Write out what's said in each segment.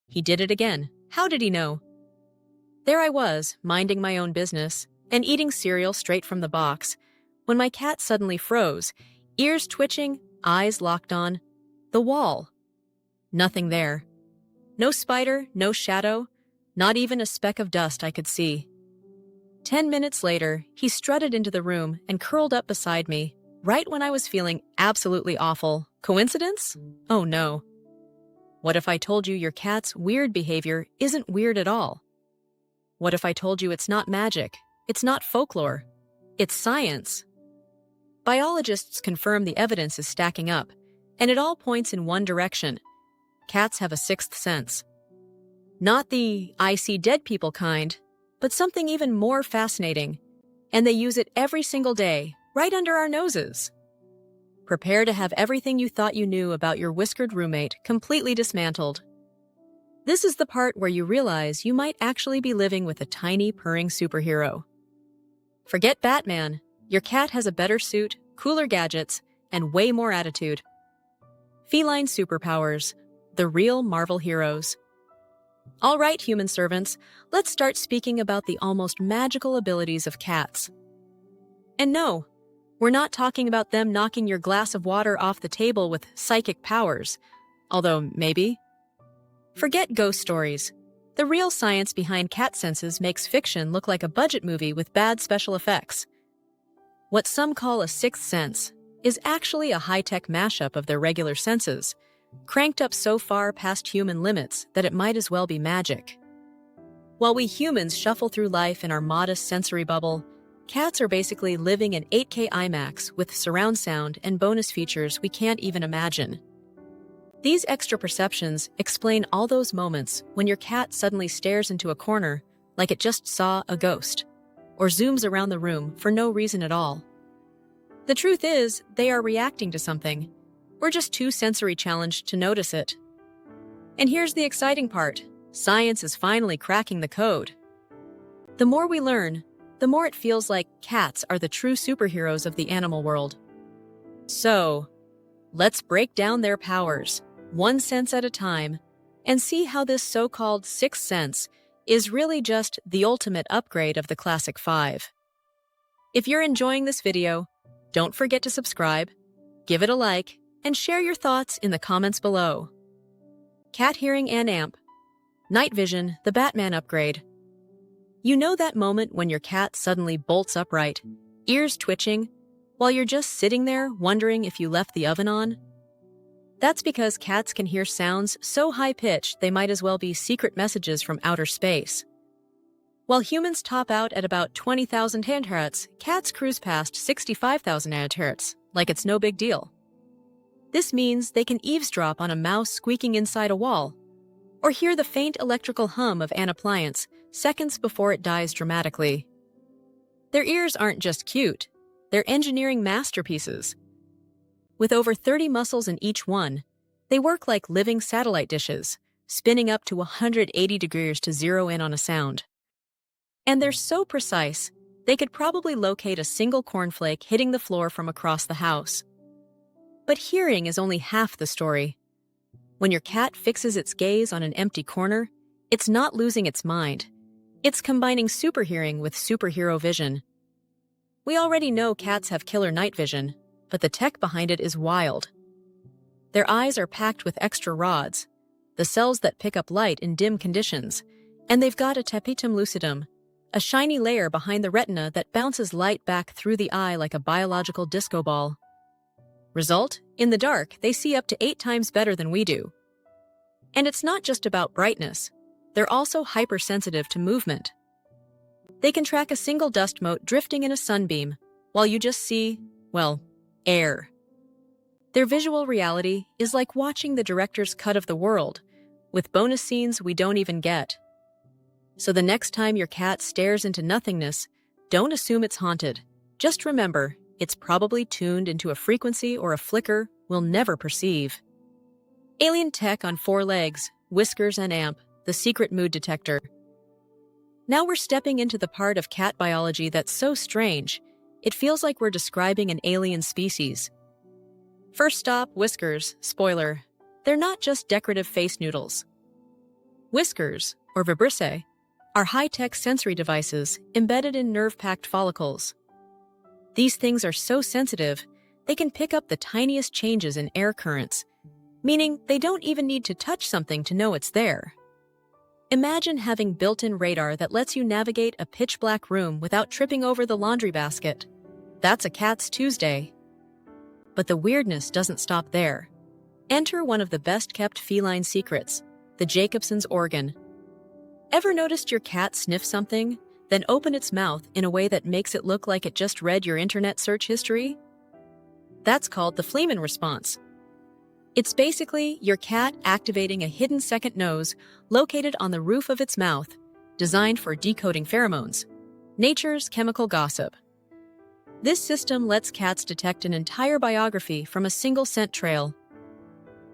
He did it again. How did he know? There I was, minding my own business and eating cereal straight from the box, when my cat suddenly froze, ears twitching, eyes locked on the wall. Nothing there. No spider, no shadow, not even a speck of dust I could see. 10 minutes later, he strutted into the room and curled up beside me, right when I was feeling absolutely awful. Coincidence? Oh no. What if I told you your cat's weird behavior isn't weird at all? What if I told you it's not magic, it's not folklore, it's science? Biologists confirm the evidence is stacking up, and it all points in one direction. Cats have a sixth sense. Not the I see dead people kind, but something even more fascinating, and they use it every single day, right under our noses. Prepare to have everything you thought you knew about your whiskered roommate completely dismantled. This is the part where you realize you might actually be living with a tiny, purring superhero. Forget Batman. Your cat has a better suit, cooler gadgets, and way more attitude. Feline superpowers, the real Marvel heroes. All right, human servants, let's start speaking about the almost magical abilities of cats. And no, we're not talking about them knocking your glass of water off the table with psychic powers, although maybe. Forget ghost stories. The real science behind cat senses makes fiction look like a budget movie with bad special effects. What some call a sixth sense is actually a high-tech mashup of their regular senses, cranked up so far past human limits that it might as well be magic. While we humans shuffle through life in our modest sensory bubble, cats are basically living in 8K IMAX with surround sound and bonus features we can't even imagine. These extra perceptions explain all those moments when your cat suddenly stares into a corner like it just saw a ghost, or zooms around the room for no reason at all. The truth is, they are reacting to something. We're just too sensory challenged to notice it. And here's the exciting part. Science is finally cracking the code. The more we learn, the more it feels like cats are the true superheroes of the animal world. So, let's break down their powers, one sense at a time, and see how this so-called sixth sense is really just the ultimate upgrade of the classic five. If you're enjoying this video, don't forget to subscribe, give it a like, and share your thoughts in the comments below. Cat hearing and amp. Night vision, the Batman upgrade. You know that moment when your cat suddenly bolts upright, ears twitching, while you're just sitting there wondering if you left the oven on? That's because cats can hear sounds so high-pitched they might as well be secret messages from outer space. While humans top out at about 20,000 Hz, cats cruise past 65,000 Hz, like it's no big deal. This means they can eavesdrop on a mouse squeaking inside a wall, or hear the faint electrical hum of an appliance seconds before it dies dramatically. Their ears aren't just cute, they're engineering masterpieces. With over 30 muscles in each one, they work like living satellite dishes, spinning up to 180 degrees to zero in on a sound. And they're so precise, they could probably locate a single cornflake hitting the floor from across the house. But hearing is only half the story. When your cat fixes its gaze on an empty corner, it's not losing its mind. It's combining super hearing with superhero vision. We already know cats have killer night vision, but the tech behind it is wild. Their eyes are packed with extra rods, the cells that pick up light in dim conditions, and they've got a tapetum lucidum, a shiny layer behind the retina that bounces light back through the eye like a biological disco ball. Result? In the dark, they see up to 8 times better than we do. And it's not just about brightness. They're also hypersensitive to movement. They can track a single dust mote drifting in a sunbeam, while you just see, well, air. Their visual reality is like watching the director's cut of the world, with bonus scenes we don't even get. So the next time your cat stares into nothingness, don't assume it's haunted. Just remember, it's probably tuned into a frequency or a flicker we'll never perceive. Alien tech on 4 legs, whiskers and amp, the secret mood detector. Now we're stepping into the part of cat biology that's so strange, it feels like we're describing an alien species. First stop, whiskers. Spoiler, they're not just decorative face noodles. Whiskers, or vibrissae, are high-tech sensory devices embedded in nerve-packed follicles. These things are so sensitive, they can pick up the tiniest changes in air currents, meaning they don't even need to touch something to know it's there. Imagine having built-in radar that lets you navigate a pitch-black room without tripping over the laundry basket. That's a cat's Tuesday. But the weirdness doesn't stop there. Enter one of the best-kept feline secrets, the Jacobson's organ. Ever noticed your cat sniff something, then open its mouth in a way that makes it look like it just read your internet search history? That's called the Fleeman response. It's basically your cat activating a hidden second nose located on the roof of its mouth, designed for decoding pheromones, nature's chemical gossip. This system lets cats detect an entire biography from a single scent trail.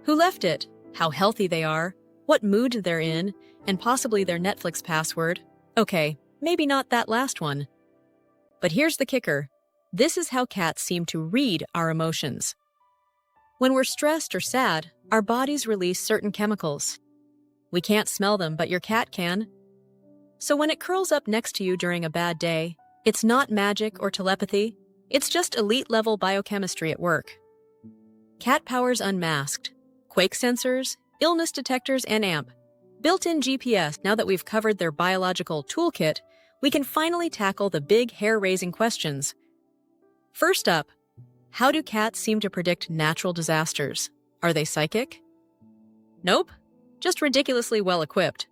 Who left it, how healthy they are, what mood they're in, and possibly their Netflix password. Okay, maybe not that last one. But here's the kicker. This is how cats seem to read our emotions. When we're stressed or sad, our bodies release certain chemicals. We can't smell them, but your cat can. So when it curls up next to you during a bad day, it's not magic or telepathy, it's just elite-level biochemistry at work. Cat Power's unmasked. Quake sensors, illness detectors, and AMP. Built-in GPS. Now that we've covered their biological toolkit, we can finally tackle the big hair-raising questions. First up, how do cats seem to predict natural disasters? Are they psychic? Nope, just ridiculously well-equipped.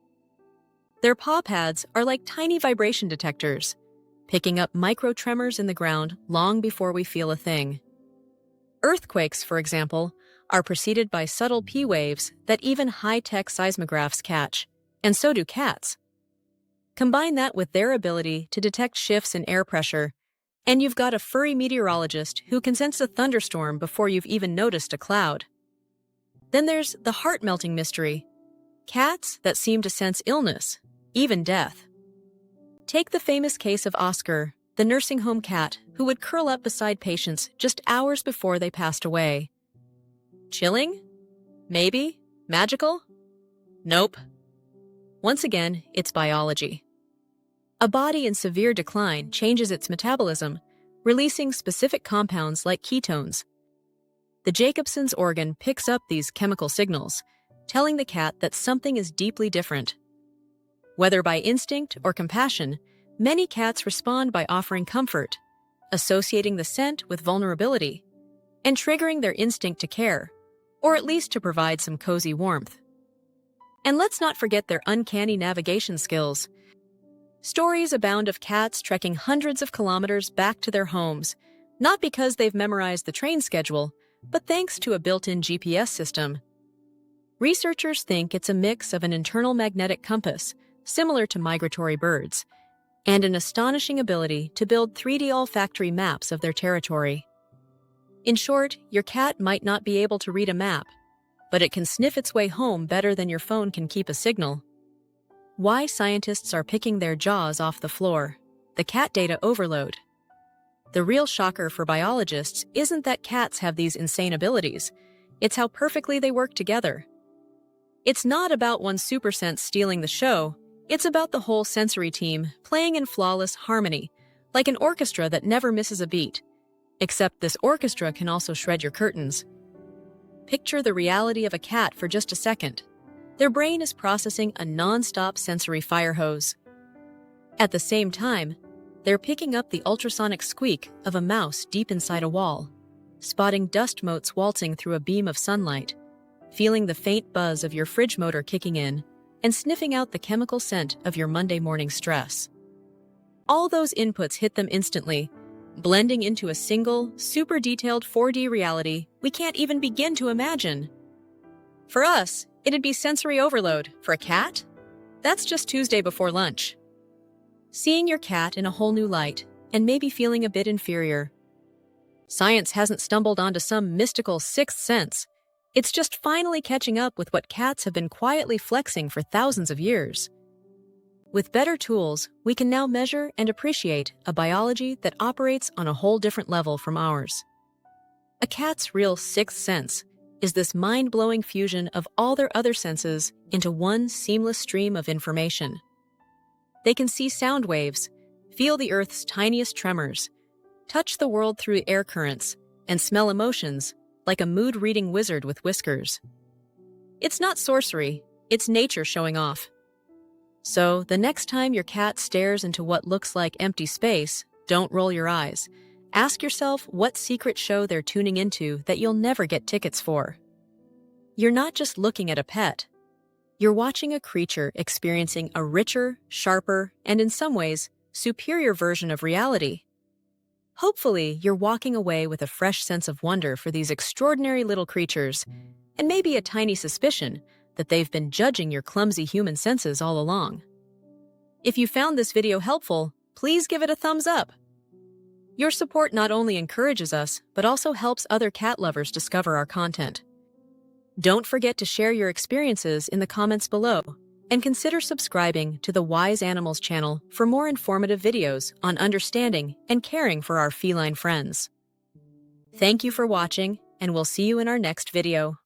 Their paw pads are like tiny vibration detectors, picking up micro-tremors in the ground long before we feel a thing. Earthquakes, for example, are preceded by subtle P waves that even high-tech seismographs catch, and so do cats. Combine that with their ability to detect shifts in air pressure, and you've got a furry meteorologist who can sense a thunderstorm before you've even noticed a cloud. Then there's the heart-melting mystery. Cats that seem to sense illness, even death. Take the famous case of Oscar, the nursing home cat who would curl up beside patients just hours before they passed away. Chilling? Maybe? Magical? Nope. Once again, it's biology. A body in severe decline changes its metabolism, releasing specific compounds like ketones. The Jacobson's organ picks up these chemical signals, telling the cat that something is deeply different. Whether by instinct or compassion, many cats respond by offering comfort, associating the scent with vulnerability, and triggering their instinct to care, or at least to provide some cozy warmth. And let's not forget their uncanny navigation skills. Stories abound of cats trekking hundreds of kilometers back to their homes, not because they've memorized the train schedule, but thanks to a built-in GPS system. Researchers think it's a mix of an internal magnetic compass, similar to migratory birds, and an astonishing ability to build 3D olfactory maps of their territory. In short, your cat might not be able to read a map, but it can sniff its way home better than your phone can keep a signal. Why scientists are picking their jaws off the floor. The cat data overload. The real shocker for biologists isn't that cats have these insane abilities, it's how perfectly they work together. It's not about one super sense stealing the show, it's about the whole sensory team playing in flawless harmony, like an orchestra that never misses a beat. Except this orchestra can also shred your curtains. Picture the reality of a cat for just a second. Their brain is processing a non-stop sensory fire hose. At the same time, they're picking up the ultrasonic squeak of a mouse deep inside a wall, spotting dust motes waltzing through a beam of sunlight, feeling the faint buzz of your fridge motor kicking in, and sniffing out the chemical scent of your Monday morning stress. All those inputs hit them instantly, blending into a single, super detailed 4D reality we can't even begin to imagine. For us, it'd be sensory overload. For a cat? That's just Tuesday before lunch. Seeing your cat in a whole new light, and maybe feeling a bit inferior. Science hasn't stumbled onto some mystical sixth sense. It's just finally catching up with what cats have been quietly flexing for thousands of years. With better tools, we can now measure and appreciate a biology that operates on a whole different level from ours. A cat's real sixth sense is this mind-blowing fusion of all their other senses into one seamless stream of information. They can see sound waves, feel the Earth's tiniest tremors, touch the world through air currents, and smell emotions like a mood-reading wizard with whiskers. It's not sorcery, it's nature showing off. So, the next time your cat stares into what looks like empty space, don't roll your eyes. Ask yourself what secret show they're tuning into that you'll never get tickets for. You're not just looking at a pet. You're watching a creature experiencing a richer, sharper, and in some ways, superior version of reality. Hopefully, you're walking away with a fresh sense of wonder for these extraordinary little creatures, and maybe a tiny suspicion that they've been judging your clumsy human senses all along. If you found this video helpful, please give it a thumbs up. Your support not only encourages us, but also helps other cat lovers discover our content. Don't forget to share your experiences in the comments below, and consider subscribing to the Wise Animals channel for more informative videos on understanding and caring for our feline friends. Thank you for watching, and we'll see you in our next video.